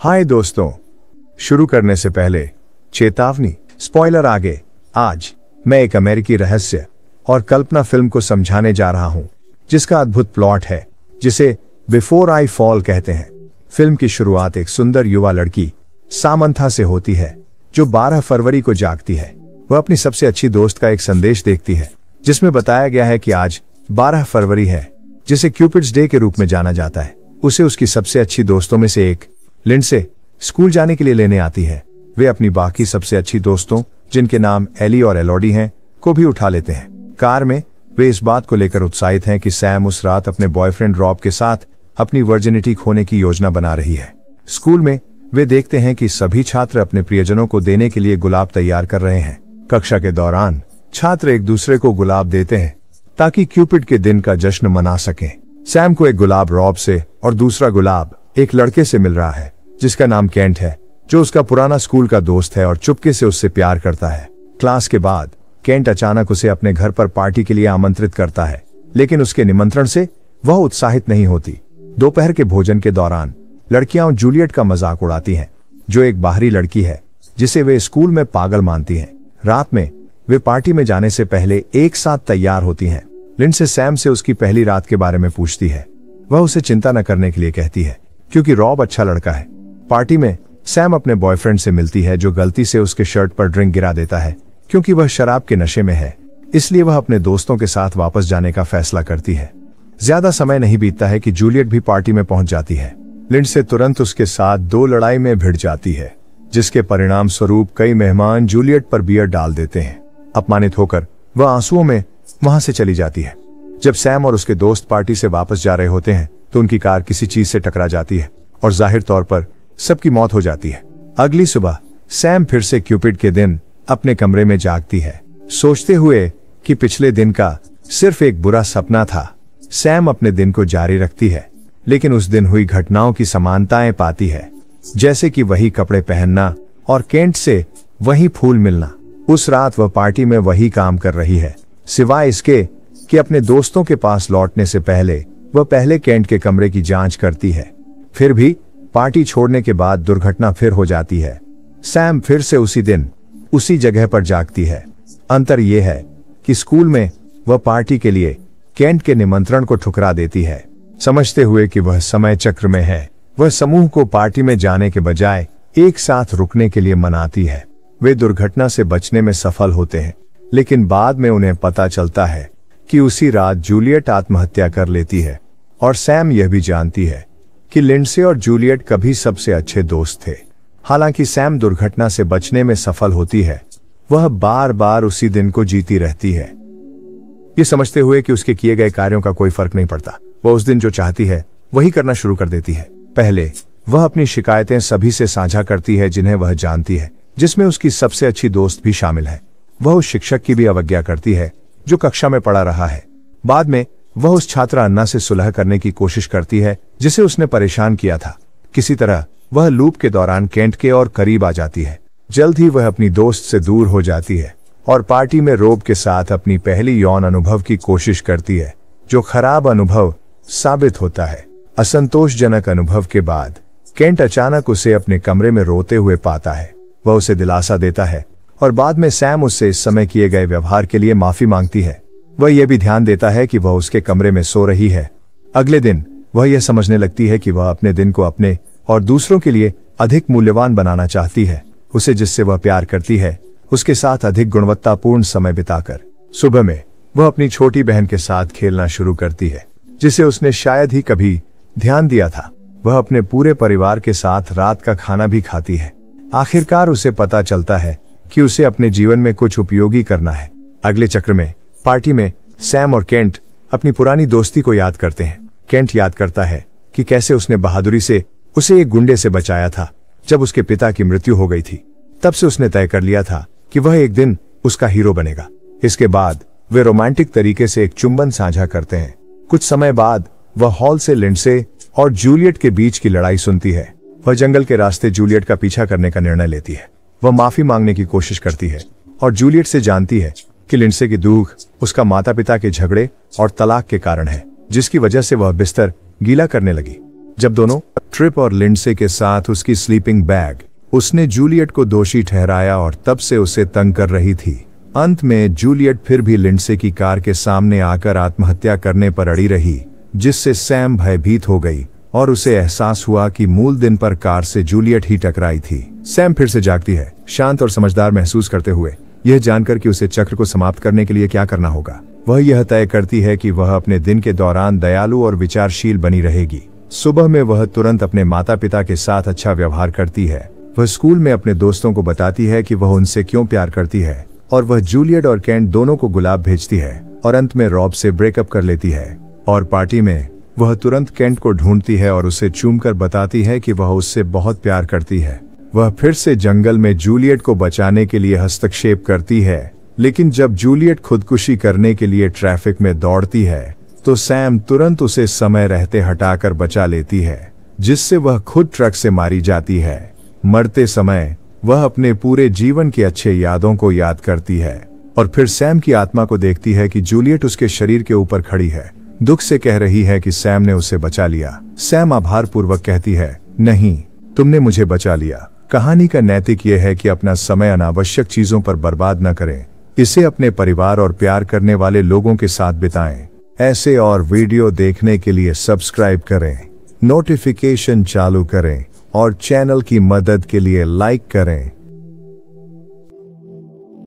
हाय दोस्तों, शुरू करने से पहले चेतावनी, स्पॉइलर आगे। आज मैं एक अमेरिकी रहस्य और कल्पना फिल्म को समझाने जा रहा हूं, जिसका अद्भुत प्लॉट है, जिसे बिफोर आई फॉल कहते हैं। फिल्म की शुरुआत एक सुंदर युवा लड़की सामंथा से होती है, जो 12 फरवरी को जागती है। वह अपनी सबसे अच्छी दोस्त का एक संदेश देखती है, जिसमें बताया गया है कि आज 12 फरवरी है, जिसे क्यूपिड्स डे के रूप में जाना जाता है। उसे उसकी सबसे अच्छी दोस्तों में से एक, लिंडसे, स्कूल जाने के लिए लेने आती है। वे अपनी बाकी सबसे अच्छी दोस्तों, जिनके नाम एली और एलोडी हैं, को भी उठा लेते हैं। कार में वे इस बात को लेकर उत्साहित हैं कि सैम उस रात अपने बॉयफ्रेंड रॉब के साथ अपनी वर्जिनिटी खोने की योजना बना रही है। स्कूल में वे देखते हैं कि सभी छात्र अपने प्रियजनों को देने के लिए गुलाब तैयार कर रहे हैं। कक्षा के दौरान छात्र एक दूसरे को गुलाब देते हैं ताकि क्यूपिड के दिन का जश्न मना सकें। सैम को एक गुलाब रॉब से और दूसरा गुलाब एक लड़के से मिल रहा है, जिसका नाम केंट है, जो उसका पुराना स्कूल का दोस्त है और चुपके से उससे प्यार करता है। क्लास के बाद केंट अचानक उसे अपने घर पर पार्टी के लिए आमंत्रित करता है, लेकिन उसके निमंत्रण से वह उत्साहित नहीं होती। दोपहर के भोजन के दौरान लड़कियां जूलियट का मजाक उड़ाती हैं, जो एक बाहरी लड़की है जिसे वे स्कूल में पागल मानती हैं। रात में वे पार्टी में जाने से पहले एक साथ तैयार होती हैं। लिंडसे सैम से उसकी पहली रात के बारे में पूछती है। वह उसे चिंता न करने के लिए कहती है, क्योंकि रॉब अच्छा लड़का है। पार्टी में सैम अपने बॉयफ्रेंड से मिलती है, जो गलती से उसके शर्ट पर ड्रिंक गिरा देता है। क्योंकि वह शराब के नशे में है, इसलिए वह अपने दोस्तों के साथ वापस जाने का फैसला करती है। ज्यादा समय नहीं बीतता है कि जूलियट भी पार्टी में पहुंच जाती है। लिंडसे तुरंत उसके साथ 2 लड़ाई में भिड़ जाती है, जिसके परिणाम स्वरूप कई मेहमान जूलियट पर बियर डाल देते हैं। अपमानित होकर वह आंसुओं में वहां से चली जाती है। जब सैम और उसके दोस्त पार्टी से वापस जा रहे होते हैं, तो उनकी कार किसी चीज से टकरा जाती है और जाहिर तौर पर सबकी मौत हो जाती है। अगली सुबह सैम फिर से क्यूपिड के दिन अपने कमरे में जागती है, सोचते हुए कि पिछले दिन का सिर्फ एक बुरा सपना था। सैम अपने दिन को जारी रखती है, लेकिन उस दिन हुई घटनाओं की समानताएं पाती है, जैसे कि वही कपड़े पहनना और केंट से वही फूल मिलना। उस रात वह पार्टी में वही काम कर रही है, सिवाय इसके कि अपने दोस्तों के पास लौटने से पहले वह पहले केंट के कमरे की जांच करती है। फिर भी पार्टी छोड़ने के बाद दुर्घटना फिर हो जाती है। सैम फिर से उसी दिन उसी जगह पर जागती है। अंतर यह है कि स्कूल में वह पार्टी के लिए केंट के निमंत्रण को ठुकरा देती है, समझते हुए कि वह समय चक्र में है। वह समूह को पार्टी में जाने के बजाय एक साथ रुकने के लिए मनाती है। वे दुर्घटना से बचने में सफल होते हैं, लेकिन बाद में उन्हें पता चलता है कि उसी रात जूलियट आत्महत्या कर लेती है। और सैम यह भी जानती है कि लिंडसे और जूलियट कभी सबसे अच्छे दोस्त थे। हालांकि सैम दुर्घटना से बचने में सफल होती है, वह बार बार उसी दिन को जीती रहती है, ये समझते हुए कि उसके किए गए कार्यों का कोई फर्क नहीं पड़ता। वह उस दिन जो चाहती है वही करना शुरू कर देती है। पहले वह अपनी शिकायतें सभी से साझा करती है जिन्हें वह जानती है, जिसमें उसकी सबसे अच्छी दोस्त भी शामिल है। वह उस शिक्षक की भी अवज्ञा करती है जो कक्षा में पढ़ा रहा है। बाद में वह उस छात्र अन्ना से सुलह करने की कोशिश करती है जिसे उसने परेशान किया था। किसी तरह वह लूप के दौरान केंट के और करीब आ जाती है। जल्द ही वह अपनी दोस्त से दूर हो जाती है और पार्टी में रॉब के साथ अपनी पहली यौन अनुभव की कोशिश करती है, जो खराब अनुभव साबित होता है। असंतोषजनक अनुभव के बाद केंट अचानक उसे अपने कमरे में रोते हुए पाता है। वह उसे दिलासा देता है और बाद में सैम उससे इस समय किए गए व्यवहार के लिए माफी मांगती है। वह यह भी ध्यान देता है कि वह उसके कमरे में सो रही है। अगले दिन वह यह समझने लगती है कि वह अपने दिन को अपने और दूसरों के लिए अधिक मूल्यवान बनाना चाहती है। उसे जिससे वह प्यार करती है उसके साथ अधिक गुणवत्तापूर्ण समय बिताकर। सुबह में वह अपनी छोटी बहन के साथ खेलना शुरू करती है, जिसे उसने शायद ही कभी ध्यान दिया था। वह अपने पूरे परिवार के साथ रात का खाना भी खाती है। आखिरकार उसे पता चलता है कि उसे अपने जीवन में कुछ उपयोगी करना है। अगले चक्र में पार्टी में सैम और केंट अपनी पुरानी दोस्ती को याद करते हैं। केंट याद करता है कि कैसे उसने बहादुरी से उसे एक गुंडे से बचाया था जब उसके पिता की मृत्यु हो गई थी। तब से उसने तय कर लिया था कि वह एक दिन उसका हीरो बनेगा। इसके बाद वे रोमांटिक तरीके से एक चुंबन साझा करते हैं। कुछ समय बाद वह हॉल से लिंडसे और जूलियट के बीच की लड़ाई सुनती है। वह जंगल के रास्ते जूलियट का पीछा करने का निर्णय लेती है। वह माफी मांगने की कोशिश करती है और जूलियट से जानती है कि लिंडसे की दुख उसका माता पिता के झगड़े और तलाक के कारण है, जिसकी वजह से वह बिस्तर गीला करने लगी। जब दोनों ट्रिप और लिंडसे के साथ उसकी स्लीपिंग बैग, उसने जूलियट को दोषी ठहराया और तब से उसे तंग कर रही थी। अंत में जूलियट फिर भी लिंडसे की कार के सामने आकर आत्महत्या करने पर अड़ी रही, जिससे सैम भयभीत हो गई और उसे एहसास हुआ कि मूल दिन पर कार से जूलियट ही टकराई थी। सैम फिर से जागती है, शांत और समझदार महसूस करते हुए, यह जानकर कि उसे चक्र को समाप्त करने के लिए क्या करना होगा। वह यह तय करती है कि वह अपने दिन के दौरान दयालु और विचारशील बनी रहेगी। सुबह में वह तुरंत अपने माता पिता के साथ अच्छा व्यवहार करती है। वह स्कूल में अपने दोस्तों को बताती है कि वह उनसे क्यों प्यार करती है, और वह जूलियट और केंट दोनों को गुलाब भेजती है और अंत में रॉब से ब्रेकअप कर लेती है। और पार्टी में वह तुरंत केंट को ढूंढती है और उसे चूमकर बताती है कि वह उससे बहुत प्यार करती है। वह फिर से जंगल में जूलियट को बचाने के लिए हस्तक्षेप करती है, लेकिन जब जूलियट खुदकुशी करने के लिए ट्रैफिक में दौड़ती है तो सैम तुरंत उसे समय रहते हटाकर बचा लेती है, जिससे वह खुद ट्रक से मारी जाती है। मरते समय वह अपने पूरे जीवन की अच्छे यादों को याद करती है और फिर सैम की आत्मा को देखती है कि जूलियट उसके शरीर के ऊपर खड़ी है, दुख से कह रही है कि सैम ने उसे बचा लिया। सैम आभार पूर्वक कहती है, नहीं, तुमने मुझे बचा लिया। कहानी का नैतिक यह है कि अपना समय अनावश्यक चीजों पर बर्बाद न करें, इसे अपने परिवार और प्यार करने वाले लोगों के साथ बिताएं। ऐसे और वीडियो देखने के लिए सब्सक्राइब करें, नोटिफिकेशन चालू करें और चैनल की मदद के लिए लाइक करें।